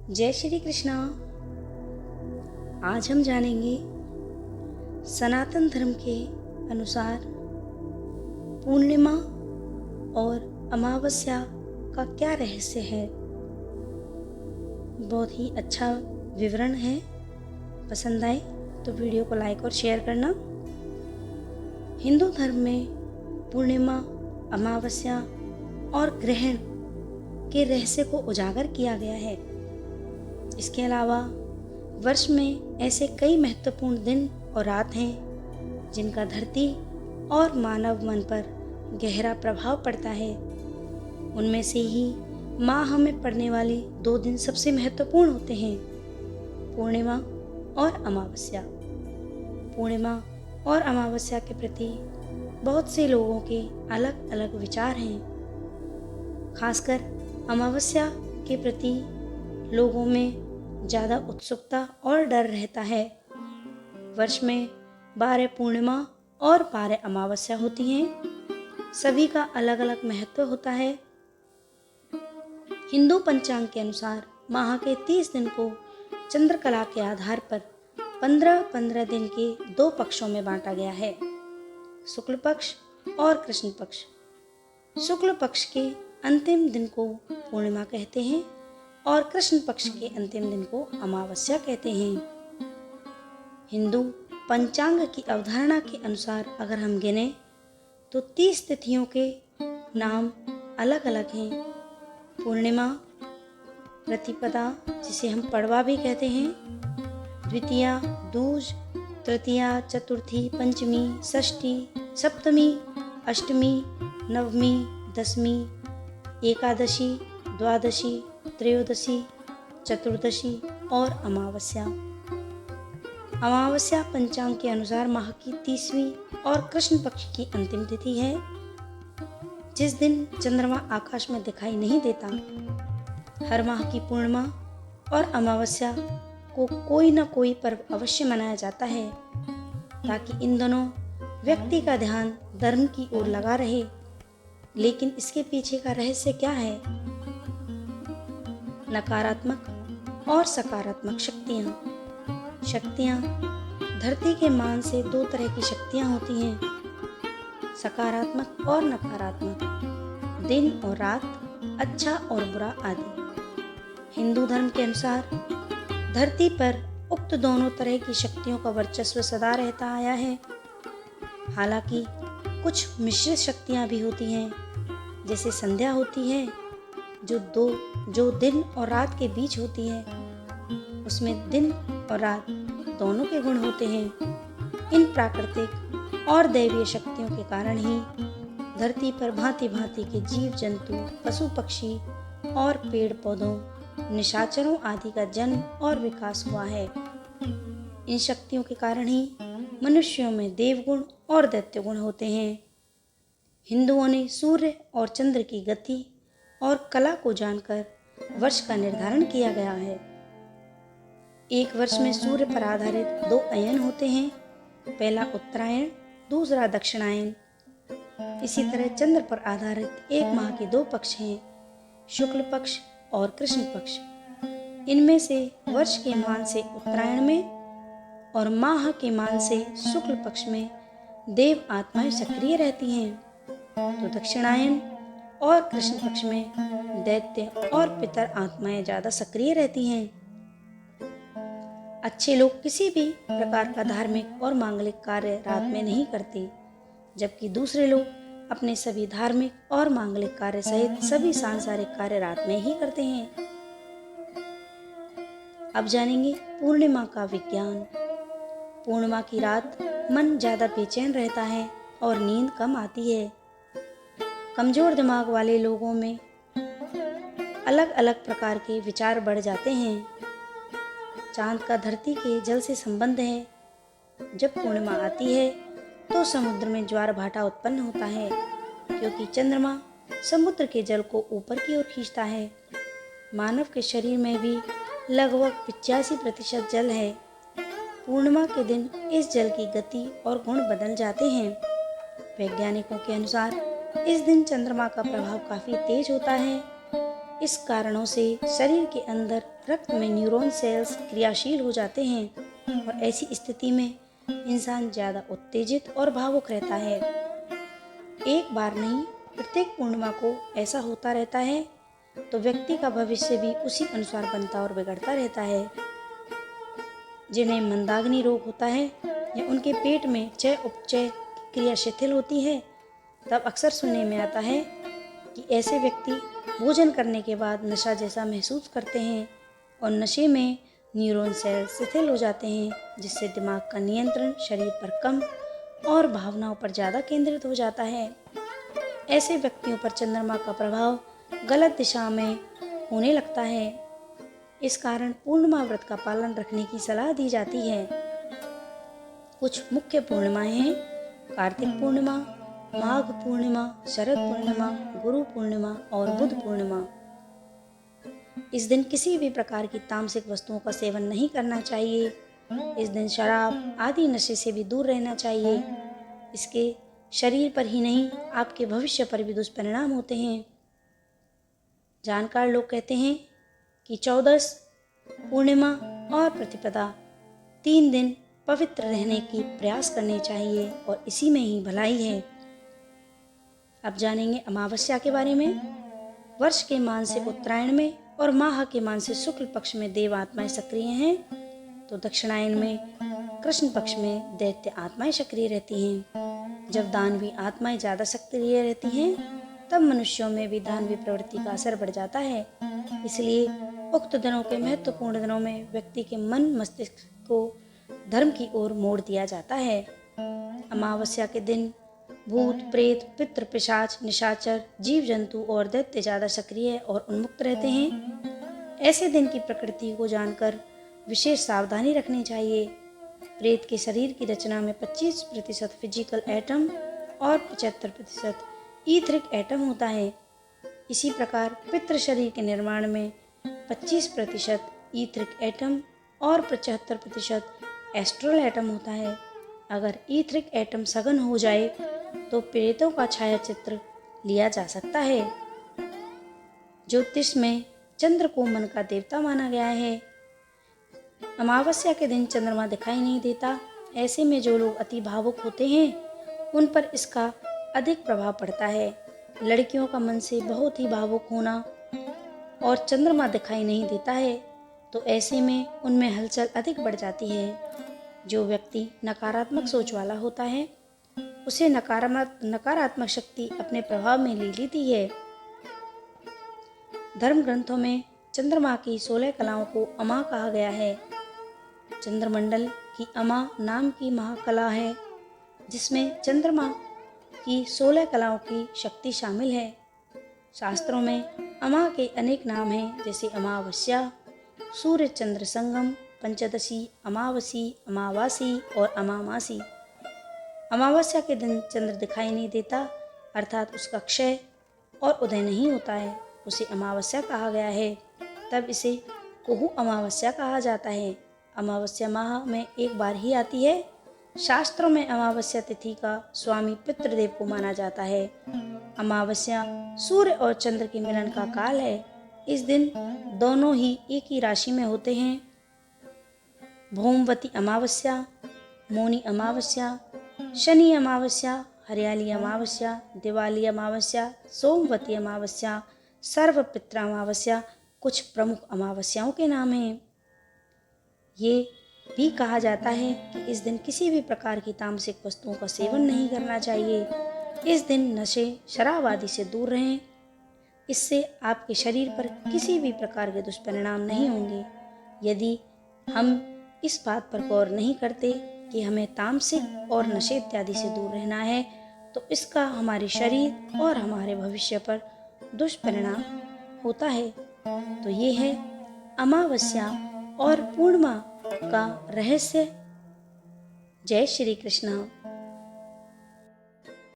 जय श्री कृष्णा। आज हम जानेंगे सनातन धर्म के अनुसार पूर्णिमा और अमावस्या का क्या रहस्य है। बहुत ही अच्छा विवरण है। पसंद आए तो वीडियो को लाइक और शेयर करना। हिंदू धर्म में पूर्णिमा, अमावस्या और ग्रहण के रहस्य को उजागर किया गया है। इसके अलावा वर्ष में ऐसे कई महत्वपूर्ण दिन और रात हैं जिनका धरती और मानव मन पर गहरा प्रभाव पड़ता है। उनमें से ही माह में पड़ने वाले 2 दिन सबसे महत्वपूर्ण होते हैं, पूर्णिमा और अमावस्या। पूर्णिमा और अमावस्या के प्रति बहुत से लोगों के अलग अलग विचार हैं। खासकर अमावस्या के प्रति लोगों में ज़्यादा उत्सुकता और डर रहता है। वर्ष में 12 पूर्णिमा और 12 अमावस्या होती हैं। सभी का अलग अलग महत्व होता है। हिंदू पंचांग के अनुसार माह के 30 दिन को चंद्रकला के आधार पर 15-15 दिन के 2 पक्षों में बांटा गया है, शुक्ल पक्ष और कृष्ण पक्ष। शुक्ल पक्ष के अंतिम दिन को पूर्णिमा कहते हैं और कृष्ण पक्ष के अंतिम दिन को अमावस्या कहते हैं। हिंदू पंचांग की अवधारणा के अनुसार अगर हम गिने तो 30 तिथियों के नाम अलग अलग हैं। पूर्णिमा, प्रतिपदा जिसे हम पड़वा भी कहते हैं, द्वितीया, दूज, तृतीया, चतुर्थी, पंचमी, षष्ठी, सप्तमी, अष्टमी, नवमी, दशमी, एकादशी, द्वादशी, त्रयोदशी, चतुर्दशी और अमावस्या। अमावस्या पंचांग के अनुसार माह की 30वीं और कृष्ण पक्ष की अंतिम तिथि है, जिस दिन चंद्रमा आकाश में दिखाई नहीं देता। हर माह की पूर्णिमा और अमावस्या को कोई न कोई पर्व अवश्य मनाया जाता है, ताकि इन दोनों व्यक्ति का ध्यान धर्म की ओर लगा रहे। लेकिन इसके पीछे का रहस्य क्या है? नकारात्मक और सकारात्मक शक्तियाँ धरती के मान से 2 तरह की शक्तियाँ होती हैं, सकारात्मक और नकारात्मक, दिन और रात, अच्छा और बुरा आदि। हिंदू धर्म के अनुसार धरती पर उक्त दोनों तरह की शक्तियों का वर्चस्व सदा रहता आया है। हालांकि कुछ मिश्रित शक्तियाँ भी होती हैं, जैसे संध्या होती है जो दिन और रात के बीच होती है। उसमें दिन और रात दोनों के गुण होते हैं। इन प्राकृतिक और दैवीय शक्तियों के कारण ही धरती पर भांति भांति के जीव जंतु, पशु पक्षी और पेड़ पौधों, निशाचरों आदि का जन्म और विकास हुआ है। इन शक्तियों के कारण ही मनुष्यों में देवगुण और दैत्य गुण होते हैं। हिंदुओं ने सूर्य और चंद्र की गति और कला को जानकर वर्ष का निर्धारण किया गया है। एक वर्ष में सूर्य पर आधारित 2 अयन होते हैं, पहला उत्तरायण, दूसरा दक्षिणायन। इसी तरह चंद्र पर आधारित एक माह के 2 पक्ष हैं, शुक्ल पक्ष और कृष्ण पक्ष। इनमें से वर्ष के मान से उत्तरायण में और माह के मान से शुक्ल पक्ष में देव आत्माएं सक्रिय रहती हैं, तो दक्षिणायन और कृष्ण पक्ष में दैत्य और पितर आत्माएं ज़्यादा सक्रिय रहती हैं। अच्छे लोग किसी भी प्रकार का धार्मिक और मांगलिक कार्य रात में नहीं करते, जबकि दूसरे लोग अपने सभी धार्मिक और मांगलिक कार्य सहित सभी सांसारिक कार्य रात में ही करते हैं। अब जानेंगे पूर्णिमा का विज्ञान। पूर्णिमा की रात मन ज़्यादा बेचैन रहता है और नींद कम आती है। कमज़ोर दिमाग वाले लोगों में अलग अलग प्रकार के विचार बढ़ जाते हैं। चांद का धरती के जल से संबंध है। जब पूर्णिमा आती है तो समुद्र में ज्वार भाटा उत्पन्न होता है, क्योंकि चंद्रमा समुद्र के जल को ऊपर की ओर खींचता है। मानव के शरीर में भी लगभग 85% जल है। पूर्णिमा के दिन इस जल की गति और गुण बदल जाते हैं। वैज्ञानिकों के अनुसार इस दिन चंद्रमा का प्रभाव काफ़ी तेज होता है इस कारणों से शरीर के अंदर रक्त में न्यूरॉन सेल्स क्रियाशील हो जाते हैं और ऐसी स्थिति में इंसान ज़्यादा उत्तेजित और भावुक रहता है। एक बार नहीं, प्रत्येक पूर्णिमा को ऐसा होता रहता है, तो व्यक्ति का भविष्य भी उसी अनुसार बनता और बिगड़ता रहता है। जिन्हें मंदाग्नि रोग होता है या उनके पेट में चय उपचय की क्रिया शिथिल होती है, तब अक्सर सुनने में आता है कि ऐसे व्यक्ति भोजन करने के बाद नशा जैसा महसूस करते हैं और नशे में न्यूरॉन सेल शिथिल हो जाते हैं, जिससे दिमाग का नियंत्रण शरीर पर कम और भावनाओं पर ज़्यादा केंद्रित हो जाता है। ऐसे व्यक्तियों पर चंद्रमा का प्रभाव गलत दिशा में होने लगता है। इस कारण पूर्णिमा व्रत का पालन रखने की सलाह दी जाती है। कुछ मुख्य पूर्णिमाएं हैं: कार्तिक पूर्णिमा, माघ पूर्णिमा, शरद पूर्णिमा, गुरु पूर्णिमा और बुध पूर्णिमा। इस दिन किसी भी प्रकार की तामसिक वस्तुओं का सेवन नहीं करना चाहिए। इस दिन शराब आदि नशे से भी दूर रहना चाहिए। इसके शरीर पर ही नहीं, आपके भविष्य पर भी दुष्परिणाम होते हैं। जानकार लोग कहते हैं कि 14 पूर्णिमा और प्रतिपदा 3 दिन पवित्र रहने की प्रयास करने चाहिए और इसी में ही भलाई है। अब जानेंगे अमावस्या के बारे में। वर्ष के मान से उत्तरायण में और माह के मान से शुक्ल पक्ष में देव आत्माएं सक्रिय हैं, तो दक्षिणायन में कृष्ण पक्ष में दैत्य आत्माएं सक्रिय रहती हैं। जब दानवी आत्माएं ज़्यादा सक्रिय रहती हैं, तब मनुष्यों में भी दानवी प्रवृत्ति का असर बढ़ जाता है। इसलिए उक्त दिनों के महत्वपूर्ण दिनों में व्यक्ति के मन मस्तिष्क को धर्म की ओर मोड़ दिया जाता है। अमावस्या के दिन भूत प्रेत पितृ पिशाच निशाचर जीव जंतु और दैत्य ज़्यादा सक्रिय और उन्मुक्त रहते हैं। ऐसे दिन की प्रकृति को जानकर विशेष सावधानी रखनी चाहिए। प्रेत के शरीर की रचना में 25% फिजिकल एटम और 75% ईथरिक एटम होता है। इसी प्रकार पितृ शरीर के निर्माण में 25% ईथरिक एटम और 75% एस्ट्रल एटम होता है। अगर ईथरिक एटम सघन हो जाए तो प्रेतों का छाया चित्र लिया जा सकता है। ज्योतिष में चंद्र को मन का देवता माना गया है। अमावस्या के दिन चंद्रमा दिखाई नहीं देता। ऐसे में जो लोग अति भावुक होते हैं, उन पर इसका अधिक प्रभाव पड़ता है। लड़कियों का मन से बहुत ही भावुक होना और चंद्रमा दिखाई नहीं देता है, तो ऐसे में उनमें हलचल अधिक बढ़ जाती है। जो व्यक्ति नकारात्मक सोच वाला होता है, उसे नकारात्मक शक्ति अपने प्रभाव में ले लेती है। धर्म ग्रंथों में चंद्रमा की 16 कलाओं को अमा कहा गया है। चंद्रमंडल की अमा नाम की महाकला है, जिसमें चंद्रमा की 16 कलाओं की शक्ति शामिल है। शास्त्रों में अमा के अनेक नाम हैं, जैसे अमावस्या, सूर्य चंद्र संगम, पंचदशी, अमावसी, अमावासी और अमामासी। अमावस्या के दिन चंद्र दिखाई नहीं देता, अर्थात उसका क्षय और उदय नहीं होता है, उसे अमावस्या कहा गया है। तब इसे कोहू अमावस्या कहा जाता है। अमावस्या माह में एक बार ही आती है। शास्त्रों में अमावस्या तिथि का स्वामी पितृदेव को माना जाता है। अमावस्या सूर्य और चंद्र के मिलन का काल है। इस दिन दोनों ही एक ही राशि में होते हैं। भौमवती अमावस्या, मौनी अमावस्या, शनि अमावस्या, हरियाली अमावस्या, दिवाली अमावस्या, सोमवती अमावस्या, सर्वपित्र अमावस्या कुछ प्रमुख अमावस्याओं के नाम हैं। ये भी कहा जाता है कि इस दिन किसी भी प्रकार की तामसिक वस्तुओं का सेवन नहीं करना चाहिए। इस दिन नशे शराब आदि से दूर रहें। इससे आपके शरीर पर किसी भी प्रकार के दुष्परिणाम नहीं होंगे। यदि हम इस बात पर गौर नहीं करते कि हमें तामसिक और नशे इत्यादि से दूर रहना है, तो इसका हमारे शरीर और हमारे भविष्य पर दुष्परिणाम होता है। तो ये है अमावस्या और पूर्णिमा का रहस्य। जय श्री कृष्ण।